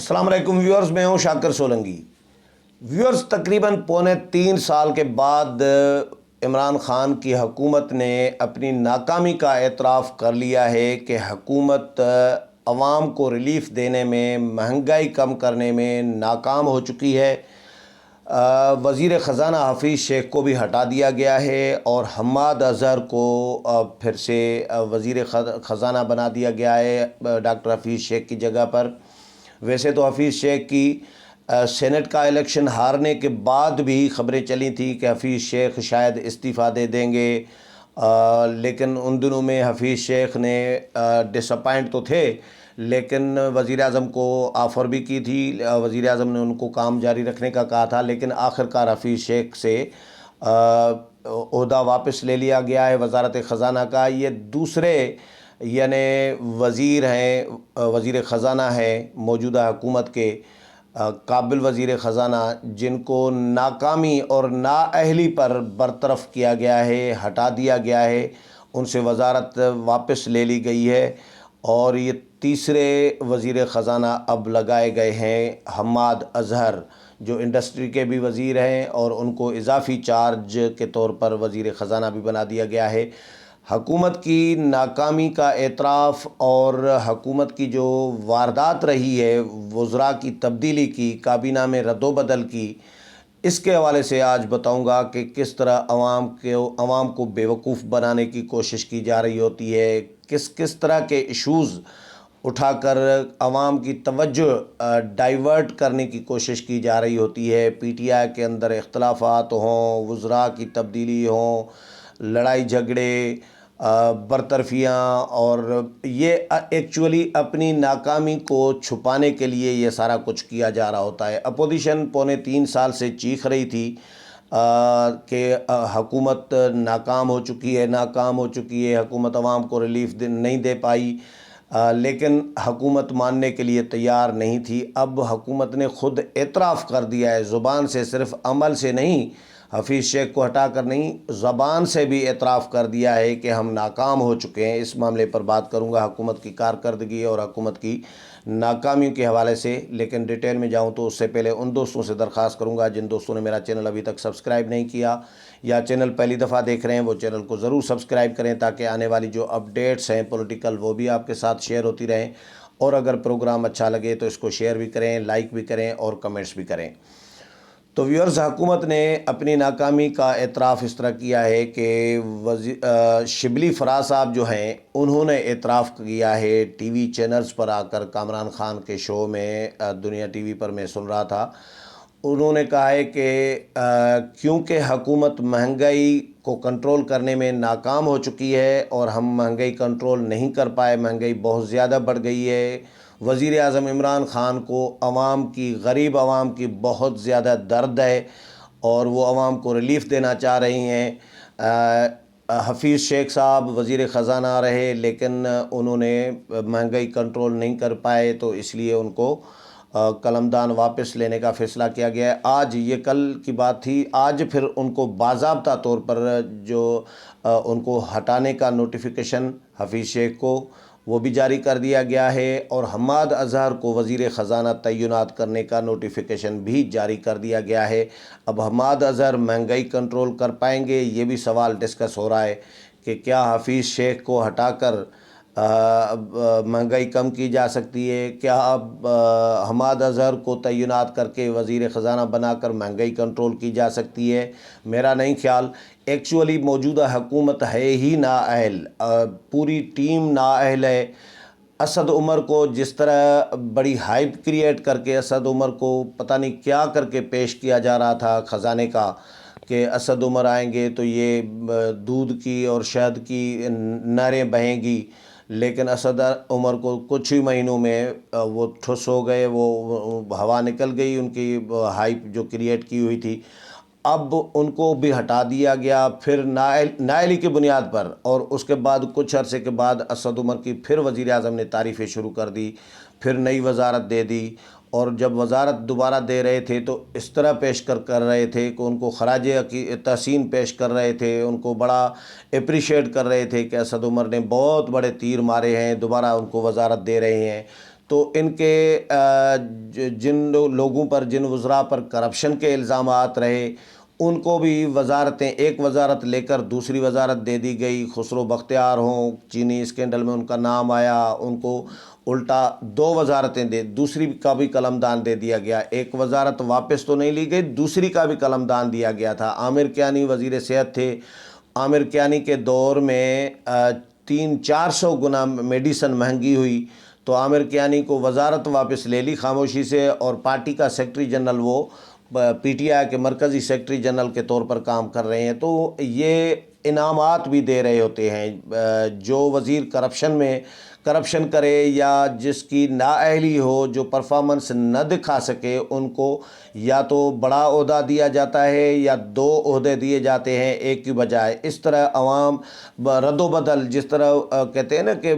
السلام علیکم ویورز، میں ہوں شاکر سولنگی۔ ویورز، تقریباً 3.25 سال کے بعد عمران خان کی حکومت نے اپنی ناکامی کا اعتراف کر لیا ہے کہ حکومت عوام کو ریلیف دینے میں، مہنگائی کم کرنے میں ناکام ہو چکی ہے۔ وزیر خزانہ حفیظ شیخ کو بھی ہٹا دیا گیا ہے اور حماد اظہر کو پھر سے وزیر خزانہ بنا دیا گیا ہے ڈاکٹر حفیظ شیخ کی جگہ پر۔ ویسے تو حفیظ شیخ کی سینٹ کا الیکشن ہارنے کے بعد بھی خبریں چلی تھیں کہ حفیظ شیخ شاید استعفیٰ دے دیں گے، لیکن ان دنوں میں حفیظ شیخ نے ڈس اپوائنٹ تو تھے، لیکن وزیر اعظم کو آفر بھی کی تھی، وزیر اعظم نے ان کو کام جاری رکھنے کا کہا تھا، لیکن آخر کار حفیظ شیخ سے عہدہ واپس لے لیا گیا ہے وزارت خزانہ کا۔ یہ دوسرے وزیر ہیں، وزیر خزانہ ہیں موجودہ حکومت کے قابل وزیر خزانہ، جن کو ناکامی اور نااہلی پر برطرف کیا گیا ہے، ہٹا دیا گیا ہے، ان سے وزارت واپس لے لی گئی ہے، اور یہ تیسرے وزیر خزانہ اب لگائے گئے ہیں حماد اظہر، جو انڈسٹری کے بھی وزیر ہیں، اور ان کو اضافی چارج کے طور پر وزیر خزانہ بھی بنا دیا گیا ہے۔ حکومت کی ناکامی کا اعتراف اور حکومت کی جو واردات رہی ہے وزراء کی تبدیلی کی، کابینہ میں رد و بدل کی، اس کے حوالے سے آج بتاؤں گا کہ کس طرح عوام کو بیوقوف بنانے کی کوشش کی جا رہی ہوتی ہے، کس طرح کے ایشوز اٹھا کر عوام کی توجہ ڈائیورٹ کرنے کی کوشش کی جا رہی ہوتی ہے۔ پی ٹی آئی کے اندر اختلافات ہوں، وزراء کی تبدیلی ہوں، لڑائی جھگڑے، برطرفیاں، اور یہ ایکچولی اپنی ناکامی کو چھپانے کے لیے یہ سارا کچھ کیا جا رہا ہوتا ہے۔ اپوزیشن 3.25 سال سے چیخ رہی تھی کہ حکومت ناکام ہو چکی ہے، حکومت عوام کو ریلیف نہیں دے پائی، لیکن حکومت ماننے کے لیے تیار نہیں تھی۔ اب حکومت نے خود اعتراف کر دیا ہے، زبان سے، صرف عمل سے نہیں، حفیظ شیخ کو ہٹا کر نہیں، زبان سے بھی اعتراف کر دیا ہے کہ ہم ناکام ہو چکے ہیں۔ اس معاملے پر بات کروں گا حکومت کی کارکردگی اور حکومت کی ناکامیوں کے حوالے سے، لیکن ڈیٹیل میں جاؤں تو اس سے پہلے ان دوستوں سے درخواست کروں گا جن دوستوں نے میرا چینل ابھی تک سبسکرائب نہیں کیا یا چینل پہلی دفعہ دیکھ رہے ہیں، وہ چینل کو ضرور سبسکرائب کریں تاکہ آنے والی جو اپڈیٹس ہیں پولیٹیکل وہ بھی آپ کے ساتھ شیئر ہوتی رہیں، اور اگر پروگرام اچھا لگے تو اس کو شیئر بھی کریں، لائک بھی کریں اور کمنٹس بھی کریں۔ تو ویورز، حکومت نے اپنی ناکامی کا اعتراف اس طرح کیا ہے کہ شبلی فراز صاحب جو ہیں، انہوں نے اعتراف کیا ہے ٹی وی چینلز پر آ کر، کامران خان کے شو میں، دنیا ٹی وی پر میں سن رہا تھا، انہوں نے کہا ہے کہ کیونکہ حکومت مہنگائی کو کنٹرول کرنے میں ناکام ہو چکی ہے اور ہم مہنگائی کنٹرول نہیں کر پائے، مہنگائی بہت زیادہ بڑھ گئی ہے، وزیر اعظم عمران خان کو غریب عوام کی بہت زیادہ درد ہے اور وہ عوام کو ریلیف دینا چاہ رہی ہیں۔ حفیظ شیخ صاحب وزیر خزانہ رہے، لیکن انہوں نے مہنگائی کنٹرول نہیں کر پائے، تو اس لیے ان کو قلمدان واپس لینے کا فیصلہ کیا گیا ہے۔ آج، یہ کل کی بات تھی، آج پھر ان کو باضابطہ طور پر جو ان کو ہٹانے کا نوٹیفیکیشن حفیظ شیخ کو وہ بھی جاری کر دیا گیا ہے، اور حماد اظہر کو وزیر خزانہ تعینات کرنے کا نوٹیفیکیشن بھی جاری کر دیا گیا ہے۔ اب حماد اظہر مہنگائی کنٹرول کر پائیں گے، یہ بھی سوال ڈسکس ہو رہا ہے کہ کیا حفیظ شیخ کو ہٹا کر مہنگائی کم کی جا سکتی ہے، کیا اب حماد اظہر کو تعینات کر کے وزیر خزانہ بنا کر مہنگائی کنٹرول کی جا سکتی ہے؟ میرا نہیں خیال۔ ایکچولی موجودہ حکومت ہے ہی نااہل، پوری ٹیم نااہل ہے۔ اسد عمر کو جس طرح بڑی ہائپ کریٹ کر کے اسد عمر کو پتہ نہیں کیا کر کے پیش کیا جا رہا تھا خزانے کا، کہ اسد عمر آئیں گے تو یہ دودھ کی اور شہد کی نہریں بہیں گی، لیکن اسد عمر کو کچھ ہی مہینوں میں وہ ٹھس ہو گئے، وہ ہوا نکل گئی ان کی ہائپ جو کریٹ کی ہوئی تھی۔ اب ان کو بھی ہٹا دیا گیا، پھر نااہلی کی بنیاد پر، اور اس کے بعد کچھ عرصے کے بعد اسد عمر کی پھر وزیر اعظم نے تعریفیں شروع کر دی، پھر نئی وزارت دے دی، اور جب وزارت دوبارہ دے رہے تھے تو اس طرح پیش کر رہے تھے کہ ان کو خراج تحسین پیش کر رہے تھے، ان کو بڑا اپریشیٹ کر رہے تھے کہ اسد عمر نے بہت بڑے تیر مارے ہیں، دوبارہ ان کو وزارت دے رہے ہیں۔ تو ان کے جن لوگوں پر، جن وزراء پر کرپشن کے الزامات رہے، ان کو بھی وزارتیں، ایک وزارت لے کر دوسری وزارت دے دی گئی۔ خسرو بختیار ہوں، چینی اسکینڈل میں ان کا نام آیا، ان کو الٹا دو وزارتیں دوسری کا بھی قلم دان دے دیا گیا۔ ایک وزارت واپس تو نہیں لی گئی، دوسری کا بھی قلم دان دیا گیا تھا۔ عامر کیانی وزیر صحت تھے۔ عامر کیانی کے دور میں 300-400 گنا میڈیسن مہنگی ہوئی، تو عامر کیانی کو وزارت واپس لے لی خاموشی سے، اور پارٹی کا سیکرٹری جنرل وہ پی ٹی آئی کے مرکزی سیکرٹری جنرل کے طور پر کام کر رہے ہیں۔ تو یہ انعامات بھی دے رہے ہوتے ہیں۔ جو وزیر کرپشن کرے یا جس کی نااہلی ہو، جو پرفارمنس نہ دکھا سکے، ان کو یا تو بڑا عہدہ دیا جاتا ہے یا 2 عہدے دیے جاتے ہیں ایک کی بجائے۔ اس طرح عوام رد و بدل، جس طرح کہتے ہیں نا کہ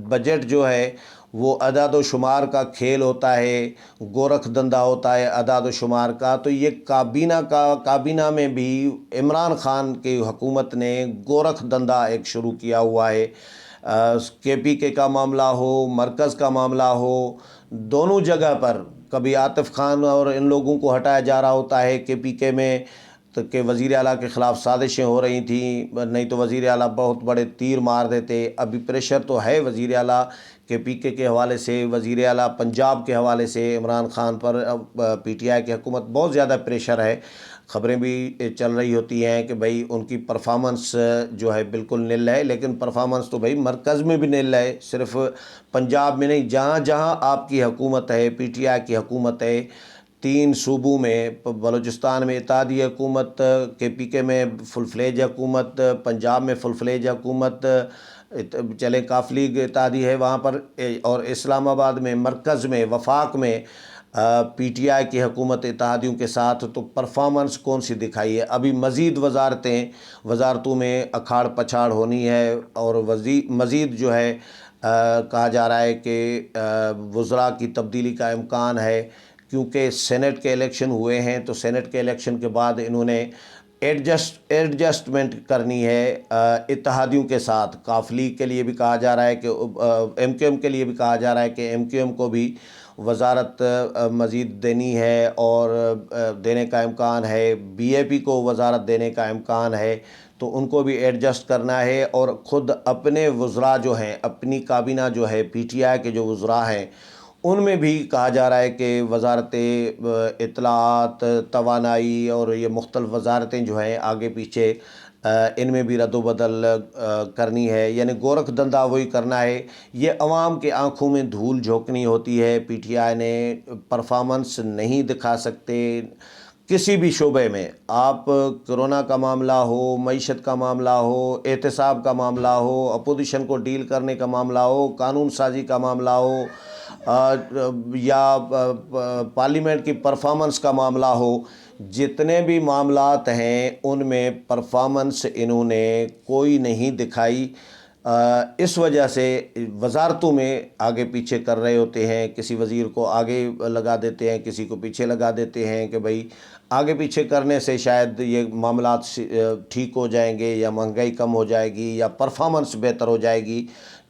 بجٹ جو ہے وہ اعداد و شمار کا کھیل ہوتا ہے، گورکھ دندہ ہوتا ہے اعداد و شمار کا، تو یہ کابینہ میں بھی عمران خان کی حکومت نے گورکھ دندہ ایک شروع کیا ہوا ہے۔ کے پی کے کا معاملہ ہو، مرکز کا معاملہ ہو، دونوں جگہ پر کبھی عاطف خان اور ان لوگوں کو ہٹایا جا رہا ہوتا ہے کے پی کے میں، تو کہ وزیر اعلیٰ کے خلاف سازشیں ہو رہی تھیں، نہیں تو وزیر اعلیٰ بہت بڑے تیر مار دیتے۔ ابھی پریشر تو ہے وزیر اعلیٰ کے پی کے حوالے سے، وزیر اعلیٰ پنجاب کے حوالے سے عمران خان پر پی ٹی آئی کی حکومت بہت زیادہ پریشر ہے۔ خبریں بھی چل رہی ہوتی ہیں کہ بھئی ان کی پرفارمنس جو ہے بالکل نل ہے، لیکن پرفارمنس تو بھئی مرکز میں بھی نل ہے، صرف پنجاب میں نہیں، جہاں جہاں آپ کی حکومت ہے، پی ٹی آئی کی حکومت ہے، 3 صوبوں میں، بلوچستان میں اتحادی حکومت، کے پی کے میں فل فلیج حکومت، پنجاب میں فل فلیج حکومت، چلے کاف لیگ اتحادی ہے وہاں پر، اور اسلام آباد میں مرکز میں وفاق میں پی ٹی آئی کی حکومت اتحادیوں کے ساتھ، تو پرفارمنس کون سی دکھائی ہے؟ ابھی مزید وزارتوں میں اکھاڑ پچھاڑ ہونی ہے، اور مزید جو ہے کہا جا رہا ہے کہ وزراء کی تبدیلی کا امکان ہے، کیونکہ سینٹ کے الیکشن ہوئے ہیں، تو سینٹ کے الیکشن کے بعد انہوں نے ایڈجسٹمنٹ کرنی ہے اتحادیوں کے ساتھ۔ کاف لیگ کے لیے بھی کہا جا رہا ہے کہ ایم کیو ایم کے لیے بھی کہا جا رہا ہے کہ ایم کیو ایم کو بھی وزارت مزید دینی ہے، اور دینے کا امکان ہے، بی اے پی کو وزارت دینے کا امکان ہے، تو ان کو بھی ایڈجسٹ کرنا ہے، اور خود اپنے وزراء جو ہیں، اپنی کابینہ جو ہے پی ٹی آئی کے جو وزراء ہیں، ان میں بھی کہا جا رہا ہے کہ وزارت اطلاعات، توانائی اور یہ مختلف وزارتیں جو ہیں آگے پیچھے، ان میں بھی رد و بدل کرنی ہے، یعنی گورکھ دندہ وہی کرنا ہے۔ یہ عوام کے آنکھوں میں دھول جھونکنی ہوتی ہے۔ پی ٹی آئی نے پرفارمنس نہیں دکھا سکتے کسی بھی شعبے میں، آپ کرونا کا معاملہ ہو، معیشت کا معاملہ ہو، احتساب کا معاملہ ہو، اپوزیشن کو ڈیل کرنے کا معاملہ ہو، قانون سازی کا معاملہ ہو، یا پارلیمنٹ کی پرفارمنس کا معاملہ ہو، جتنے بھی معاملات ہیں ان میں پرفارمنس انہوں نے کوئی نہیں دکھائی۔ اس وجہ سے وزارتوں میں آگے پیچھے کر رہے ہوتے ہیں، کسی وزیر کو آگے لگا دیتے ہیں، کسی کو پیچھے لگا دیتے ہیں، کہ بھئی آگے پیچھے کرنے سے شاید یہ معاملات ٹھیک ہو جائیں گے، یا مہنگائی کم ہو جائے گی، یا پرفارمنس بہتر ہو جائے گی۔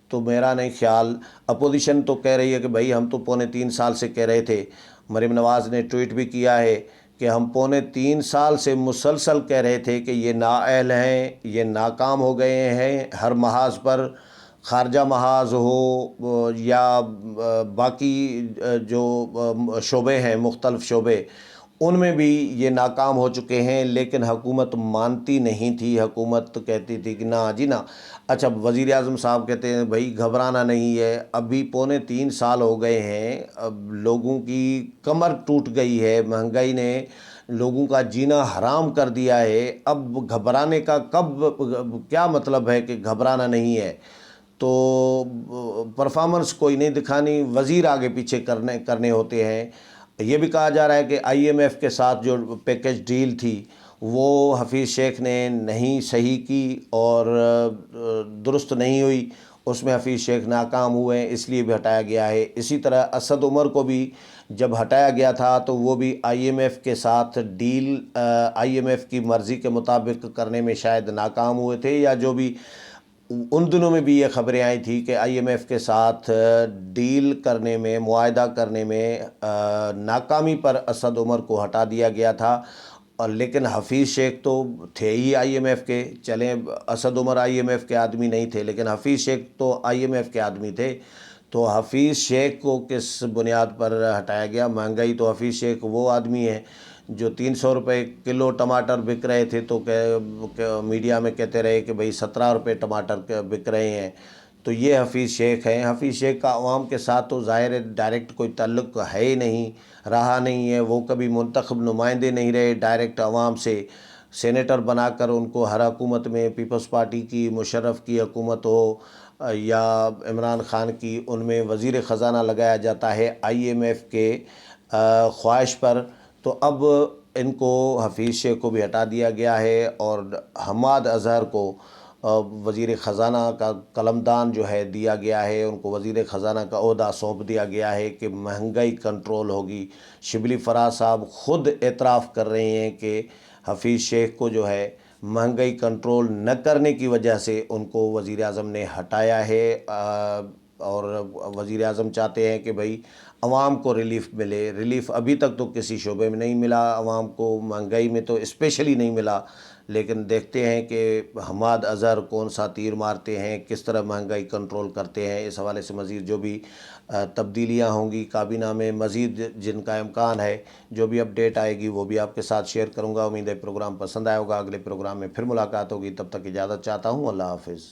تو میرا نہیں خیال، اپوزیشن تو کہہ رہی ہے کہ بھئی ہم تو 3.25 سال سے کہہ رہے تھے، مریم نواز نے ٹویٹ بھی کیا ہے کہ ہم 3.25 سال سے مسلسل کہہ رہے تھے کہ یہ نااہل ہیں، یہ ناکام ہو گئے ہیں ہر محاذ پر، خارجہ محاذ ہو یا باقی جو شعبے ہیں، مختلف شعبے، ان میں بھی یہ ناکام ہو چکے ہیں، لیکن حکومت مانتی نہیں تھی۔ حکومت کہتی تھی کہ نہ جی نہ۔ اچھا، وزیر اعظم صاحب کہتے ہیں بھائی گھبرانا نہیں ہے، ابھی 3.25 سال ہو گئے ہیں، اب لوگوں کی کمر ٹوٹ گئی ہے، مہنگائی نے لوگوں کا جینا حرام کر دیا ہے، اب گھبرانے کا کیا مطلب ہے کہ گھبرانا نہیں ہے؟ تو پرفارمنس کوئی نہیں دکھانی، وزیر آگے پیچھے کرنے ہوتے ہیں۔ یہ بھی کہا جا رہا ہے کہ آئی ایم ایف کے ساتھ جو پیکج ڈیل تھی وہ حفیظ شیخ نے نہیں صحیح کی اور درست نہیں ہوئی، اس میں حفیظ شیخ ناکام ہوئے ہیں، اس لیے بھی ہٹایا گیا ہے۔ اسی طرح اسد عمر کو بھی جب ہٹایا گیا تھا تو وہ بھی آئی ایم ایف کے ساتھ ڈیل آئی ایم ایف کی مرضی کے مطابق کرنے میں شاید ناکام ہوئے تھے، یا جو بھی ان دنوں میں بھی یہ خبریں آئی تھی کہ آئی ایم ایف کے ساتھ ڈیل کرنے میں، معاہدہ کرنے میں ناکامی پر اسد عمر کو ہٹا دیا گیا تھا، اور لیکن حفیظ شیخ تو تھے ہی آئی ایم ایف کے. چلیں Asad Umar I am F کے آدمی نہیں تھے، لیکن حفیظ شیخ تو آئی ایم ایف کے آدمی تھے. تو حفیظ شیخ کو کس بنیاد پر ہٹایا گیا؟ مہنگائی تو حفیظ شیخ وہ آدمی ہے جو 300 روپے کلو ٹماٹر بک رہے تھے تو میڈیا میں کہتے رہے کہ بھئی 17 روپے ٹماٹر بک رہے ہیں. تو یہ حفیظ شیخ ہیں. حفیظ شیخ کا عوام کے ساتھ تو ظاہر ڈائریکٹ کوئی تعلق ہے ہی نہیں، رہا نہیں ہے. وہ کبھی منتخب نمائندے نہیں رہے ڈائریکٹ عوام سے. سینیٹر بنا کر ان کو ہر حکومت میں، پیپلز پارٹی کی، مشرف کی حکومت ہو یا عمران خان کی، ان میں وزیر خزانہ لگایا جاتا ہے آئی ایم ایف کے خواہش پر. تو اب ان کو حفیظ شیخ کو بھی ہٹا دیا گیا ہے، اور حماد اظہر کو وزیر خزانہ کا قلمدان جو ہے دیا گیا ہے. ان کو وزیر خزانہ کا عہدہ سونپ دیا گیا ہے کہ مہنگائی کنٹرول ہوگی. شبلی فراز صاحب خود اعتراف کر رہے ہیں کہ حفیظ شیخ کو جو ہے مہنگائی کنٹرول نہ کرنے کی وجہ سے ان کو وزیر اعظم نے ہٹایا ہے. اور وزیر اعظم چاہتے ہیں کہ بھئی عوام کو ریلیف ملے. ریلیف ابھی تک تو کسی شعبے میں نہیں ملا عوام کو، مہنگائی میں تو اسپیشلی نہیں ملا. لیکن دیکھتے ہیں کہ حماد اظہر کون سا تیر مارتے ہیں، کس طرح مہنگائی کنٹرول کرتے ہیں. اس حوالے سے مزید جو بھی تبدیلیاں ہوں گی کابینہ میں، مزید جن کا امکان ہے، جو بھی اپڈیٹ آئے گی وہ بھی آپ کے ساتھ شیئر کروں گا. امید ہے پروگرام پسند آئے ہوگا. اگلے پروگرام میں پھر ملاقات ہوگی. تب تک اجازت چاہتا ہوں. اللہ حافظ.